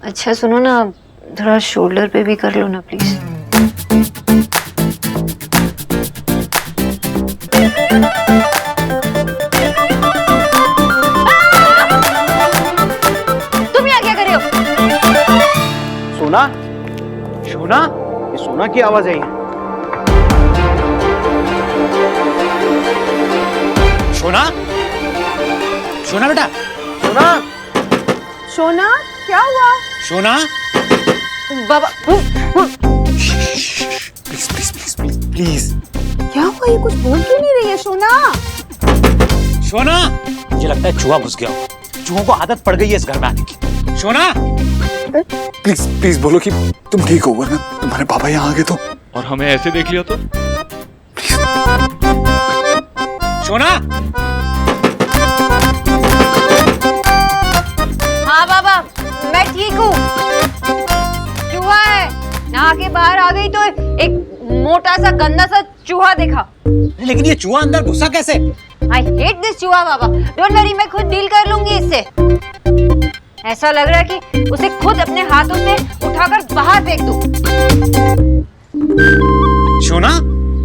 अच्छा सुनो ना, थोड़ा शोल्डर पे भी कर लो ना प्लीज। तुम यहाँ क्या कर रहे हो? सोना, सोना, ये सोना की आवाज आई है। सोना, सोना बेटा, सोना, सोना, क्या हुआ? सोना, बाबा please please please please please. क्या हुआ? ये कुछ बोल क्यों नहीं रही है सोना? सोना, मुझे लगता है चूहा घुस गया होगा। चूहों को आदत पड़ गई है इस घर में आने की। सोना, प्लीज प्लीज बोलो कि तुम ठीक हो, वरना तुम्हारे पापा यहाँ आ गए तो और हमें ऐसे देख लिया तो। सोना, हाँ बाबा, मैं ठीक हूँ। चूहा है, नहा के बाहर आ गई तो एक मोटा सा गंदा सा चूहा देखा। लेकिन ये चूहा अंदर घुसा कैसे? I hate this चूहा बाबा। डोंट वरी, मैं खुद डील कर लूंगी इससे। ऐसा लग रहा है कि उसे खुद अपने हाथों से उठाकर बाहर फेंक दूं। सोना,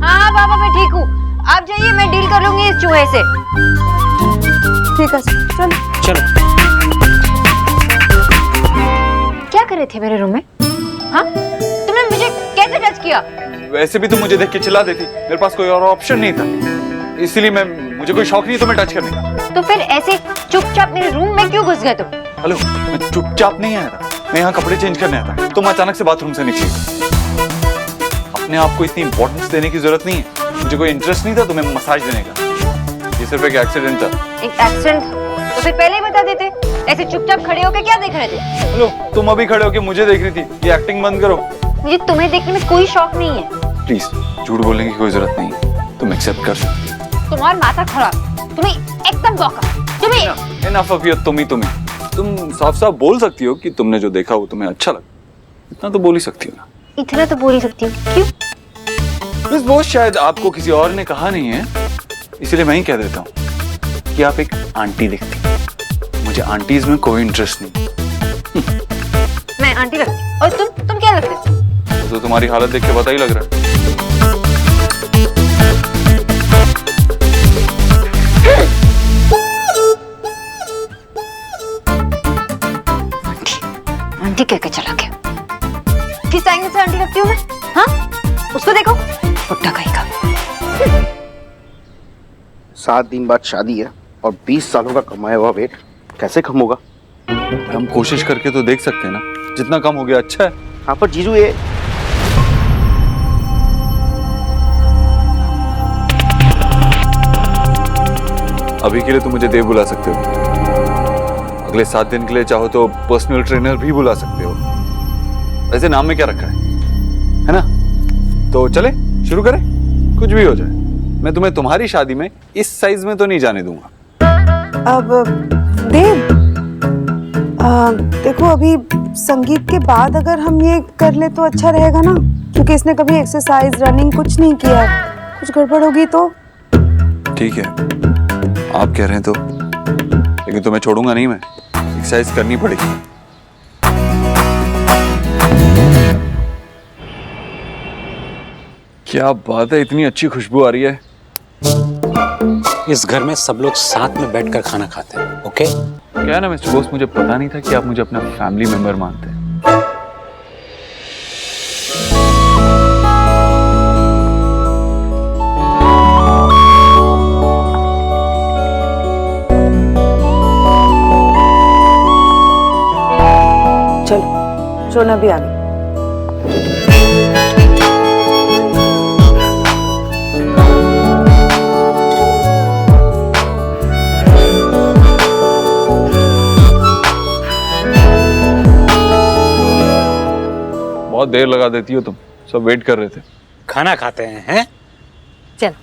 हाँ बाबा, मैं ठीक हूँ। आप जाइए, मैं डील कर लूंगी इस चूहे से। ठीक है, चलो। चलो। क्या कर रहे थे मेरे रूम में? हाँ, तुमने मुझे कैसे टच किया? वैसे भी तुम मुझे देख के चिल्ला देती, मेरे पास कोई और ऑप्शन नहीं था, इसीलिए मुझे कोई शौक नहीं तुम्हें टच करने का। तो फिर ऐसे चुपचाप मेरे रूम में क्यों घुस गए तुम? हेलो, मैं चुपचाप नहीं आया था, मैं यहाँ कपड़े चेंज करने आया था। तुम अचानक से बाथरूम से निकली। अपने आप को इतनी इंपॉर्टेंस देने की जरूरत नहीं है। मुझे कोई इंटरेस्ट नहीं था तुम्हें मसाज देने का। ये सिर्फ एक एक्सीडेंट था। एक एक्सीडेंट? तो फिर पहले ही बता देते। ऐसे चुपचाप खड़े होकर क्या देख रहे थे? हेलो, तुम अभी खड़े होके मुझे देख रही थी। ये एक्टिंग बंद करो। मुझे तुम्हें देखने में कोई शौक नहीं है। प्लीज, झूठ बोलने की कोई जरूरत नहीं है, तुम एक्सेप्ट कर सकती हो। तुम्हारा माथा खराब, तुम्हें एकदम बौका, तुम्हें। इनफ ऑफ योर तुम साफ साफ बोल सकती हो कि तुमने जो देखा वो तुम्हें अच्छा लगा। इतना तो बोल ही सकती हो ना। इतना तो बोल ही सकती हूँ। क्यों? बस वो शायद आपको किसी और ने कहा नहीं है, इसलिए मैं ही कह देता हूँ कि आप एक आंटी दिखती हैं। मुझे आंटीज में कोई इंटरेस्ट नहीं। मैं आंटी लगती हूँ। और तुम क्या लगते हो? तो तुम्हारी हालत देख के पता ही लग रहा है। आंटी कह के चला गया। किस एंगल से आंटी लगती हूँ मैं? हाँ, उसको देखो, पुट्टा कहीं का। 7 दिन बाद शादी है और 20 सालों का कमाया हुआ वेट कैसे कम होगा? हम कोशिश करके तो देख सकते हैं ना, जितना कम हो गया अच्छा है। हाँ, पर जीजू ये अभी के लिए तो मुझे देव बुला सकते हो, अगले 7 दिन के लिए चाहो तो पर्सनल ट्रेनर भी बुला सकते हो। वैसे नाम में क्या रखा है ना? तो चले शुरू करें, कुछ भी हो जाए। मैं तुम्हें तुम्हारी शादी में इस साइज में तो नहीं जाने दूंगा। अब देव, देखो अभी संगीत के बाद अगर हम ये कर ले तो अच्छा रहेगा ना, क्योंकि इसने कभी एक्सरसाइज रनिंग कुछ नहीं किया है। कुछ गड़बड़ होगी तो? ठीक है, आप कह रहे हैं तो, लेकिन तुम्हें छोड़ूंगा नहीं मैं। एक्सरसाइज करनी पड़ेगी। क्या बात है, इतनी अच्छी खुशबू आ रही है। इस घर में सब लोग साथ में बैठकर खाना खाते हैं, ओके? क्या है ना मिस्टर बोस, मुझे पता नहीं था कि आप मुझे अपना फैमिली मेंबर मानते हैं। चलो, सोना भी आ गई। बहुत देर लगा देती हो तुम, सब वेट कर रहे थे। खाना खाते हैं? चल।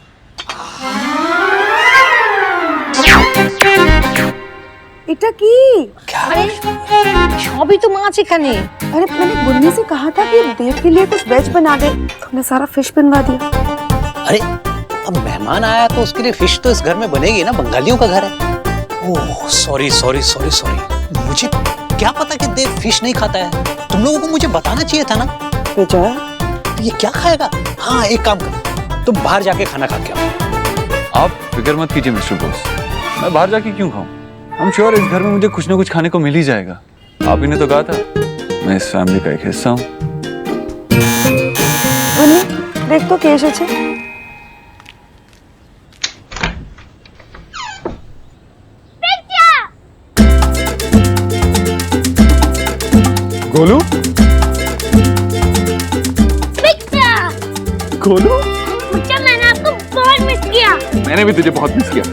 এটা কি? সবই তো মা আছে এখানে। अरे मैंने गुन्नी से कहा था कि देव के लिए कुछ वेज बना दे, तुमने सारा फिश बनवा दिया। अरे अब मेहमान आया तो उसके लिए फिश तो इस घर में बनेगी ना, बंगालियों का घर है। Oh sorry sorry sorry sorry, मुझे क्या पता कि देव फिश नहीं खाता है। तुम लोगों को मुझे बताना चाहिए था ना। विजय, तो ये क्या खाएगा? हाँ, एक काम कर, तुम बाहर जाके खाना खा के आओ। आप फिक्र मत कीजिए मिस्टर बॉस, मैं बाहर जाके क्यों खाऊं? आई एम श्योर इस घर में मुझे कुछ ना कुछ खाने को मिल ही जाएगा। आप ही ने तो कहा था मैं इस फैमिली का एक हिस्सा हूँ। बन्नी, देख तो কে এসেছে। गोलू, गोलू, मैंने आपको बहुत मिस किया। मैंने भी तुझे बहुत मिस किया।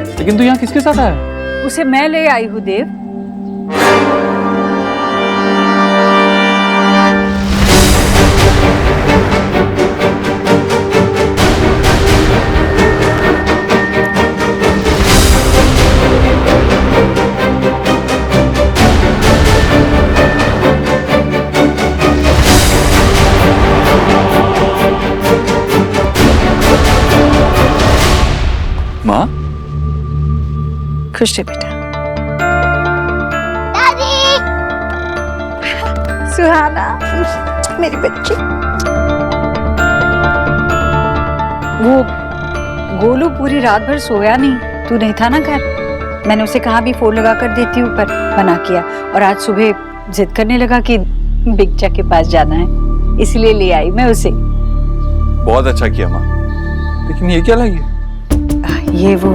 लेकिन तू यहाँ किसके साथ आया? उसे मैं ले आई हूँ देव। माँ, खुश है बेटा। दादी, सुहाना, मेरी बच्ची। वो गोलू पूरी रात भर सोया नहीं, तू नहीं था ना घर। मैंने उसे कहा भी फोन लगा कर देती हूँ, पर मना किया। और आज सुबह जिद करने लगा कि बिगचा के पास जाना है, इसलिए ले आई मैं उसे। बहुत अच्छा किया माँ। लेकिन ये क्या लगी? ये वो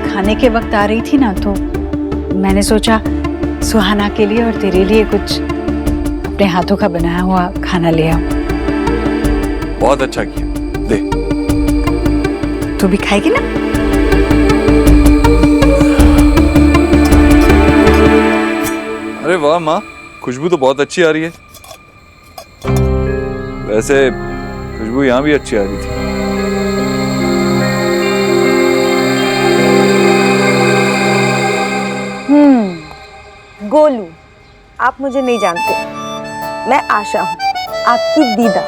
खाने के वक्त आ रही थी ना, तो मैंने सोचा सुहाना के लिए और तेरे लिए कुछ अपने हाथों का बनाया हुआ खाना ले आऊं। बहुत अच्छा किया, दे। तू भी खाएगी ना? अरे वाह माँ, खुशबू तो बहुत अच्छी आ रही है। वैसे खुशबू यहाँ भी अच्छी आ रही थी। गोलू, आप मुझे नहीं जानते, मैं आशा हूँ, आपकी दीदा।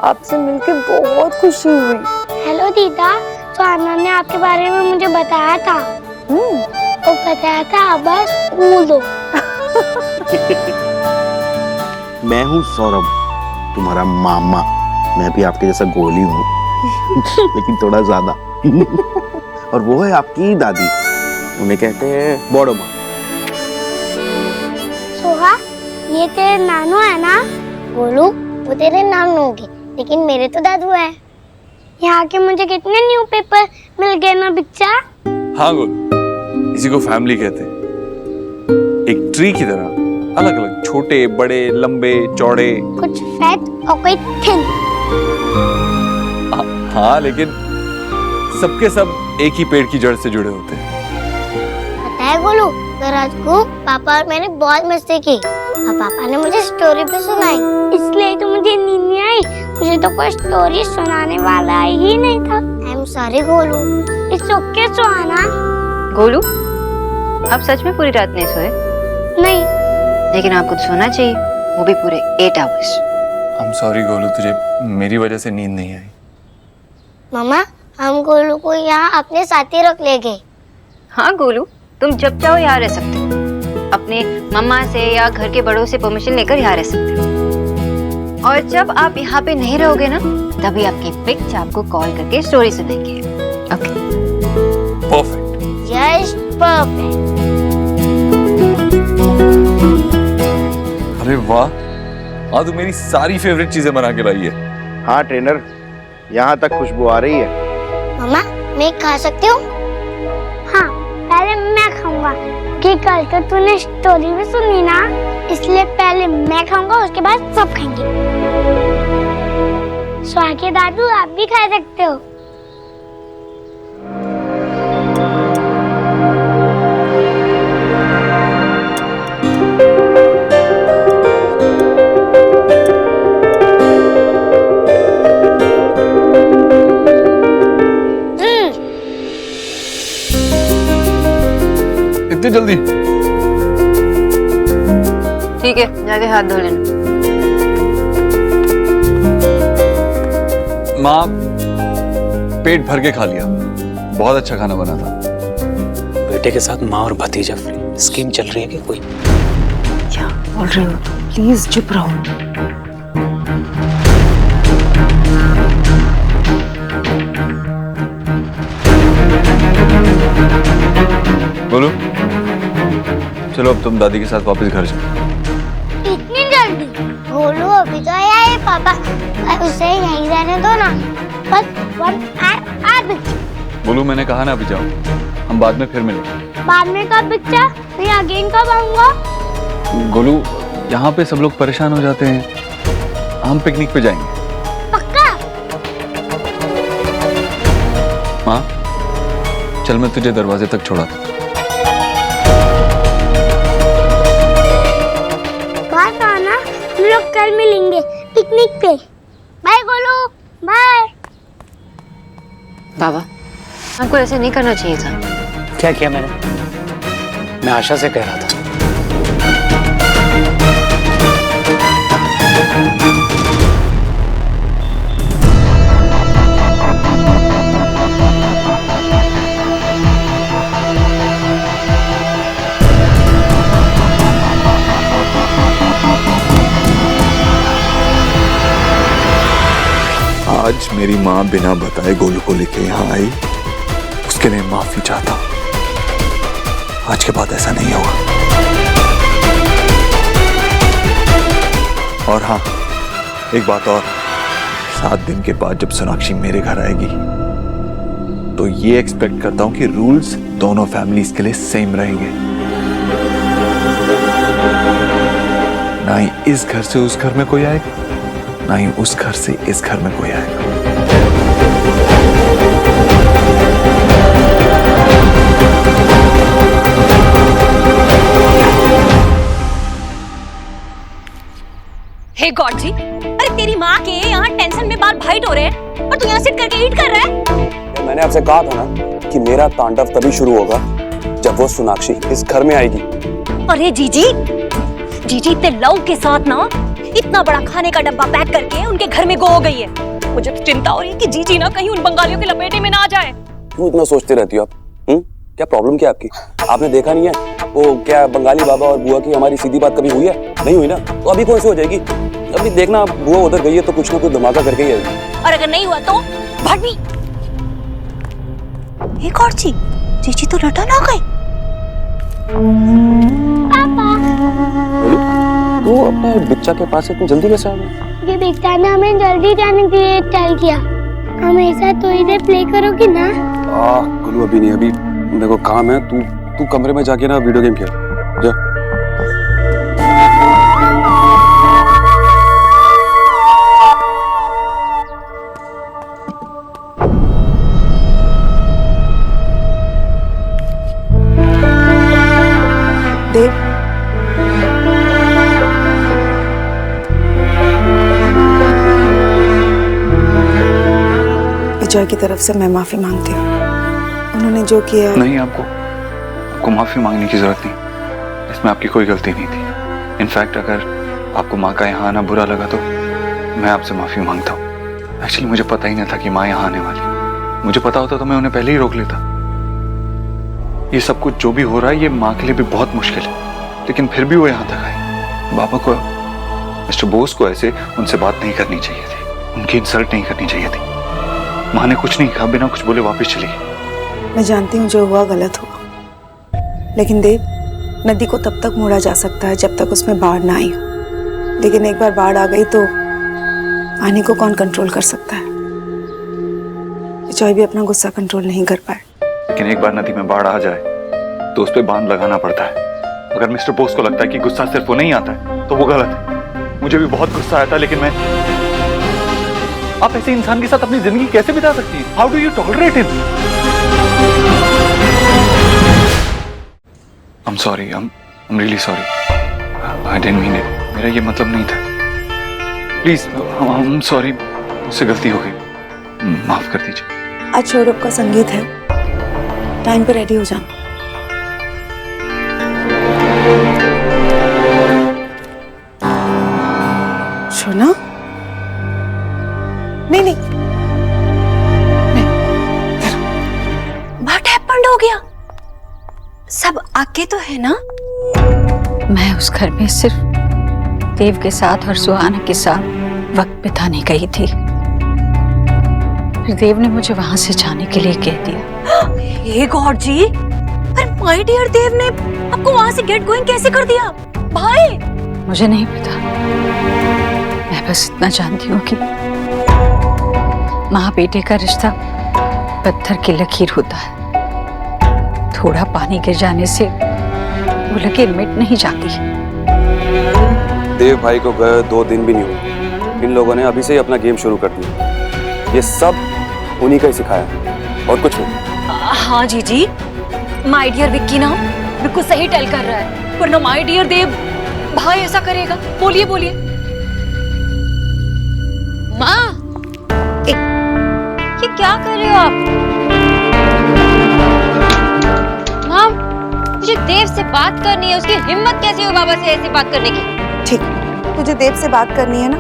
आपसे मिलके बहुत खुशी हुई। हेलो दीदा, सुहाना ने आपके बारे में मुझे बताया था। वो बताया था बस स्कूल दो। मैं हूँ सौरभ, तुम्हारा मामा। मैं भी आपके जैसा गोली हूँ लेकिन थोड़ा ज्यादा। और वो है आपकी दादी, उन्हें कहते हैं बड़ो माँ। सोहा, ये तेरे नानू है ना? गोलू, वो तेरे नानू होंगे, लेकिन मेरे तो दादू है। यहाँ के मुझे कितने न्यू पेपर मिल गए ना बिच्चा। हाँ गोलू, इसी को फैमिली कहते हैं। एक ट्री की तरह अलग अलग, छोटे बड़े लंबे चौड़े। कुछ फैट और कोई थिन। हाँ, लेकिन सबके सब एक ही पेड़ की जड़ से जुड़े होते हैं। पता है गोलू, रात को पापा और मैंने बहुत मस्ती की और पापा ने मुझे स्टोरी भी सुनाई, इसलिए तो मुझे नींद नहीं आई। मुझे तो कोई स्टोरी सुनाने वाला ही नहीं था। I am sorry Golu. It's okay Suhana. Golu, आप सच में पूरी रात नहीं सोए? नहीं। लेकिन आपको तो सोना चाहिए, वो भी पूरे 8 hours. I am sorry Golu, तुझे मेरी वजह से नींद नहीं आई। मामा, हम गोलू को यहाँ अपने साथ ही रख ले गए। हाँ गोलू, तुम जब चाहो यहाँ रह सकते हो। अपने मम्मा से या घर के बड़ों से परमिशन लेकर यहाँ रह सकते हो। और जब आप यहाँ पे नहीं रहोगे ना, तभी आपकी बिग आपको कॉल करके स्टोरी सुनाएंगे। ओके? परफेक्ट। Just perfect. अरे वाह, आज तो मेरी सारी फेवरेट चीजें बना के लाई है। हाँ ट्रेनर, यहाँ तक खुशबू आ रही है। मामा, मैं खा सकती हूँ? हाँ, पहले मैं खाऊंगा, कि कल तो तूने स्टोरी भी सुनी ना, इसलिए पहले मैं खाऊंगा, उसके बाद सब खाएंगे। स्वाके दादू, आप भी खा सकते हो। इतनी जल्दी? ठीक है, जाके हाथ धो लेना। माँ, पेट भर के खा लिया, बहुत अच्छा खाना बना था। बेटे के साथ माँ और भतीजा फ्री। स्कीम चल रही है कि कोई? क्या बोल रहे हो? प्लीज चुप रहो। बोलो, चलो अब तुम दादी के साथ वापस घर जाओ। इतनी जल्दी? गोलू अभी तो आया है पापा, उसे यहीं रहने दो ना, बस 1 hour। बोलू, मैंने कहा ना अभी जाओ, हम बाद में फिर मिलेंगे। बाद में कब बच्चा? मैं अगेन कब आऊंगा? गोलू, यहाँ पे सब लोग परेशान हो जाते हैं, हम पिकनिक पे जाएंगे। पक्का? माँ, चल मैं तुझे दरवाजे तक छोड़ा था। बात आना, हम लोग कल मिलेंगे पिकनिक पे। Bye Golu, bye. बाबा, आपको ऐसे नहीं करना चाहिए था। क्या किया मैंने? मैं आशा से कह रहा था। आज मेरी माँ बिना बताए गोलू को लेके यहाँ आई, उसके लिए माफी चाहता हूँ। आज के बाद ऐसा नहीं होगा। और हाँ, एक बात और, 7 दिन के बाद जब सोनाक्षी मेरे घर आएगी तो ये एक्सपेक्ट करता हूँ कि रूल्स दोनों फैमिलीज के लिए सेम रहेंगे। ना ही इस घर से उस घर में कोई आएगा, ना ही उस घर से इस घर में कोई आएगा। हे गॉड जी, अरे तेरी माँ के यहाँ टेंशन में बाल भाइट हो रहे हैं और तू यहाँ सिट करके ईट कर रहा है। मैंने आपसे कहा था ना कि मेरा तांडव तभी शुरू होगा जब वो सोनाक्षी इस घर में आएगी। अरे जीजी, जीजी इतने लव के साथ ना इतना बड़ा खाने का डब्बा पैक करके उनके घर में हो गई है। मुझे तो चिंता हो रही है कि जीजी ना कहीं उन बंगालियों के लपेटे में ना आ जाए। क्यों इतना सोचते रहती हो आप? क्या प्रॉब्लम क्या आपकी? आपने देखा नहीं है वो क्या बंगाली बाबा और बुआ की हमारी सीधी बात कभी हुई है? नहीं हुई ना, तो अभी कौन सी हो जाएगी? अभी देखना, बुआ उधर गई है तो कुछ ना कुछ धमाका करके ही आएगी। और अगर नहीं हुआ तो भाभी। एक और चीज, जीजी तो रिटर्न आ गई। वो अपने बच्चा के पास इतनी जल्दी कैसे आ गई? ये बेटा ने हमें जल्दी जाने के लिए टेल किया। हमेशा तो इधर प्ले करोगी ना? गुलू अभी नहीं, अभी मेरे को काम है। तू कमरे में जाके ना वीडियो गेम खेल जा। देव, विजय की तरफ से मैं माफी मांगती हूँ। उन्होंने जो किया। नहीं, आपको माफी मांगने की जरूरत नहीं, इसमें आपकी कोई गलती नहीं थी। इनफैक्ट अगर आपको माँ का यहाँ आना बुरा लगा तो मैं आपसे माफी मांगता हूँ। एक्चुअली मुझे पता ही नहीं था कि माँ यहाँ आने वाली। मुझे पता होता तो मैं उन्हें पहले ही रोक लेता। ये सब कुछ जो भी हो रहा है ये माँ के लिए भी बहुत मुश्किल है, लेकिन फिर भी वो यहाँ तक आई। बाबा को, मिस्टर बोस को ऐसे उनसे बात नहीं करनी चाहिए थी, उनकी इंसल्ट नहीं करनी चाहिए थी। माँ ने कुछ नहीं कहा, बिना कुछ बोले वापस चली गई। मैं जानती हूँ जो हुआ गलत हुआ, लेकिन देव, नदी को तब तक मोड़ा जा सकता है जब तक उसमें बाढ़ ना आई हो। लेकिन एक बार बाढ़ आ गई तो पानी को कौन कंट्रोल कर सकता है? विजय भी अपना गुस्सा कंट्रोल नहीं कर पाए। लेकिन एक बार नदी में बाढ़ आ जाए तो उस पर बांध लगाना पड़ता है। अगर मिस्टर बोस को लगता है कि गुस्सा सिर्फ वो नहीं आता है तो वो गलत है। मुझे भी बहुत गुस्सा आया था, लेकिन मैं, आप ऐसे इंसान के साथ अपनी जिंदगी कैसे बिता सकती हैं? How do you tolerate him? I'm sorry, I'm really sorry. I didn't mean it. मेरा ये मतलब नहीं था। प्लीज, I'm sorry, मुझसे गलती हो गई, माफ कर दीजिए। आज सौरभ का संगीत है, टाइम पे रेडी हो जाना। सोना? नहीं, व्हाट हैपेंड हो गया? सब आके तो है ना? मैं उस घर में सिर्फ देव के साथ और सुहाना के साथ वक्त बिताने गई थी। फिर देव ने मुझे वहां से जाने के लिए कह दिया। हे गॉड जी, पर माय डियर देव ने आपको वहां से गेट गोइंग कैसे कर दिया भाई? मुझे नहीं पता, मैं बस इतना जानती हूँ कि माँ बेटे का रिश्ता पत्थर की लकीर होता है। थोड़ा पानी गिर जाने से वो लकीर मिट नहीं जाती। देव भाई को गए 2 दिन भी नहीं हुए, इन लोगों ने अभी से ही अपना गेम शुरू कर दिया। ये सब उन्हीं का ही सिखाया है और कुछ नहीं। हाँ जी, माय डियर विक्की ना बिल्कुल सही टेल कर रहा है, पर ना माय डियर देव भाई ऐसा करेगा। बोलिए बोलिए। माँ, ये क्या कर रहे हो आप? माँ, मुझे देव से बात करनी है। उसकी हिम्मत कैसे हुई बाबा से ऐसे बात करने की? ठीक, तुझे देव से बात करनी है ना,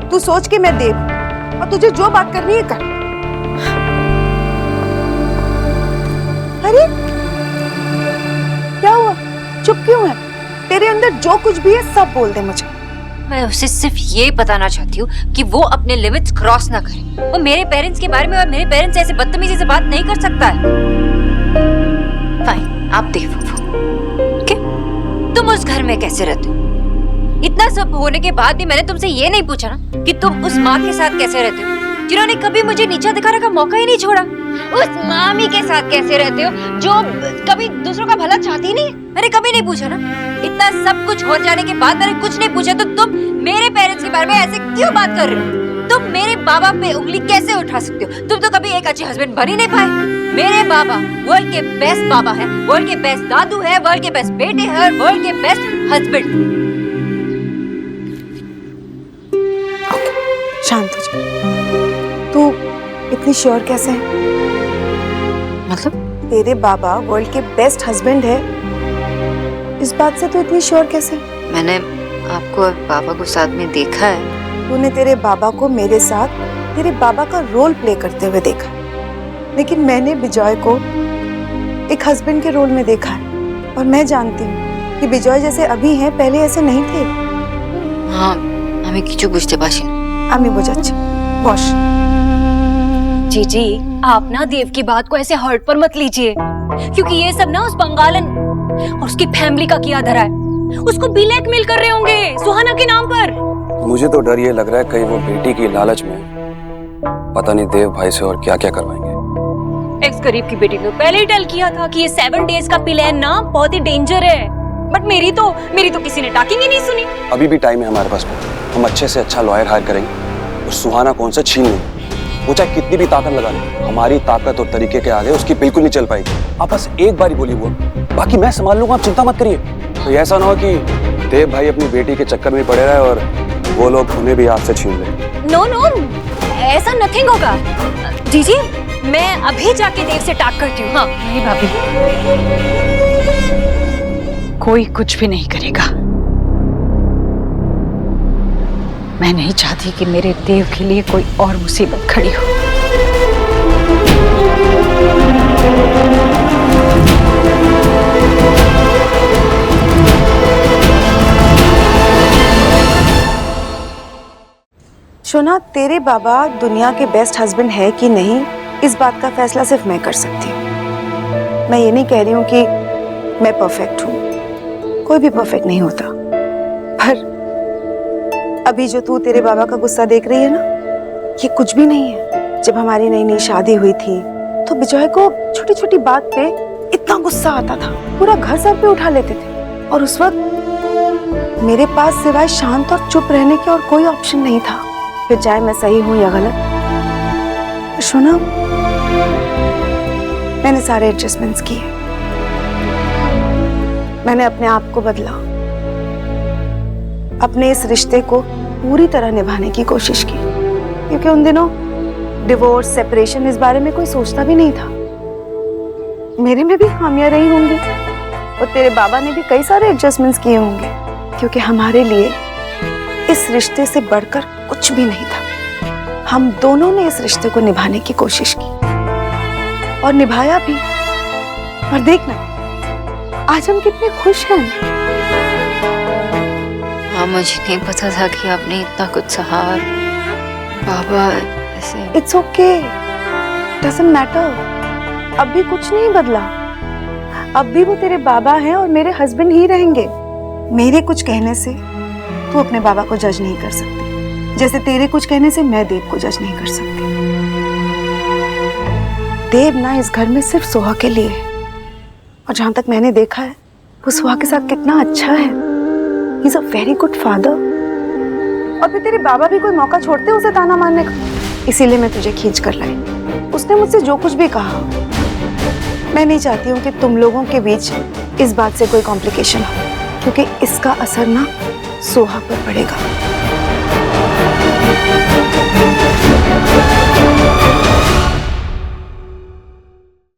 तू सोच के मैं देव हूं, और तुझे जो बात करनी है कर। अरे क्या हुआ, चुप क्यों है? तेरे अंदर जो कुछ भी है सब बोल दे मुझे। मैं उसे सिर्फ ये बताना चाहती हूँ कि वो अपने लिमिट्स क्रॉस ना करे। वो मेरे पेरेंट्स के बारे में और मेरे पेरेंट्स ऐसे बदतमीजी से बात नहीं कर सकता है। फाइन, आप देखो ओके? तुम उस घर में कैसे रहते हो? इतना सब होने के बाद भी मैंने तुमसे ये नहीं पूछा ना कि तुम उस माँ के साथ कैसे रहते हो जिन्होंने कभी मुझे नीचा दिखाने का मौका ही नहीं छोड़ा। उस मामी के साथ कैसे रहते हो जो कभी दूसरों का भला चाहती नहीं? मैंने कभी नहीं पूछा ना। इतना सब कुछ हो जाने के बाद मैंने कुछ नहीं पूछा तो तुम मेरे पेरेंट्स के बारे में ऐसे क्यों बात कर रहे हो? तुम मेरे बाबा पे उंगली कैसे उठा सकते हो? तुम तो कभी एक अच्छे हस्बैंड बन ही नहीं पाए। मेरे बाबा वर्ल्ड के बेस्ट बाबा है, वर्ल्ड के बेस्ट दादू है, वर्ल्ड के बेस्ट बेटे हैं और वर्ल्ड के बेस्ट हस्बैंड। शांत हो जा। तू इतनी श्योर कैसे है? मतलब? तेरे बाबा वर्ल्ड के बेस्ट हस्बैंड है, इस बात से तू इतनी श्योर कैसे? मैंने आपको और पापा को साथ में देखा है। तूने तेरे बाबा को मेरे साथ तेरे बाबा का रोल प्ले करते हुए देखा, लेकिन मैंने विजय को एक हस्बैंड के रोल में देखा है। और मैं जानती हूँ कि विजय जैसे अभी हैं पहले ऐसे नहीं थे। हाँ, हमें किचु बुझते पाशी। আমি বোঝাচ্ছি, বস। जी, आप ना देव की बात को ऐसे हर्ट पर मत लीजिए, क्योंकि ये सब ना उस बंगालन और उसकी फैमिली का किया धरा है। उसको ब्लैकमेल कर रहे होंगे सुहाना के नाम पर। मुझे तो डर ये लग रहा है कहीं वो बेटी की लालच में पता नहीं देव भाई से और क्या क्या करवाएंगे। एक्स गरीब की बेटी ने पहले ही टेल किया था कि ये 7 डेज का प्लान ना बहुत ही डेंजर है, बट मेरी तो किसी ने टाकिंग ही नहीं सुनी। अभी भी टाइम है हमारे पास में, हम अच्छे से अच्छा लॉयर हायर करेंगे और सुहाना कौन सा छीन लेंगे। वो चाहे कितनी भी ताकत लगा ले, हमारी ताकत और तरीके के आगे उसकी बिल्कुल नहीं चल पाएगी। आप बस एक बार ही बोलिए वो, बाकी मैं संभाल लूंगा, आप चिंता मत करिए। तो ऐसा ना हो कि देव भाई अपनी बेटी के चक्कर में पड़े रहे और वो लोग उन्हें भी आपसे छीन ले। नो, ऐसा नथिंग होगा। जी, मैं अभी जाके देव से टाक करती हूँ। हाँ नहीं भाभी, कोई कुछ भी नहीं करेगा। मैं नहीं चाहती कि मेरे देव के लिए कोई और मुसीबत खड़ी हो। शोना, तेरे बाबा दुनिया के बेस्ट हस्बैंड है कि नहीं, इस बात का फैसला सिर्फ मैं कर सकती हूँ। मैं ये नहीं कह रही हूँ कि मैं परफेक्ट हूँ, कोई भी परफेक्ट नहीं होता। पर अभी जो तू तेरे बाबा का गुस्सा देख रही है ना, ये कुछ भी नहीं है। जब हमारी नई नई शादी हुई थी तो विजय को छोटी छोटी बात पे इतना गुस्सा आता था, पूरा घर सर पे उठा लेते थे। और उस वक्त मेरे पास सिवाय शांत और चुप रहने के और कोई ऑप्शन नहीं था, फिर चाहे मैं सही हूं या गलत। सुना, मैंने सारे एडजस्टमेंट्स किए, मैंने अपने आप को बदला, अपने इस रिश्ते को पूरी तरह निभाने की कोशिश की, क्योंकि उन दिनों डिवोर्स, सेपरेशन, इस बारे में कोई सोचता भी नहीं था। मेरे में भी खामियां रही होंगी और तेरे बाबा ने भी कई सारे एडजस्टमेंट्स किए होंगे, क्योंकि हमारे लिए इस रिश्ते से बढ़कर कुछ भी नहीं था। हम दोनों ने इस रिश्ते को निभाने की कोशिश की और निभाया भी। और देखना, आज हम कितने खुश हैं। हाँ, मुझे नहीं पता था कि आपने इतना कुछ सहा और बाबा ऐसे। It's okay, doesn't matter. अब भी कुछ नहीं बदला, अब भी वो तेरे बाबा हैं और मेरे हस्बैंड ही रहेंगे। मेरे कुछ कहने से तू अपने बाबा को जज नहीं कर सकती, जैसे तेरे कुछ कहने से मैं देव को जज नहीं कर सकती। देव ना इस घर में सिर्फ सुहा के लिए है, और जहां तक मैंने देखा है वो सुहा के साथ कितना अच्छा है। He is a very good father. और फिर तेरे बाबा भी कोई मौका छोड़ते उसे ताना मारने का, इसीलिए मैं तुझे खींच कर लाई। उसने मुझसे जो कुछ भी कहा, मैं नहीं चाहती हूँ कि तुम लोगों के बीच इस बात से कोई कॉम्प्लिकेशन हो, क्योंकि इसका असर ना सोहा पर पड़ेगा।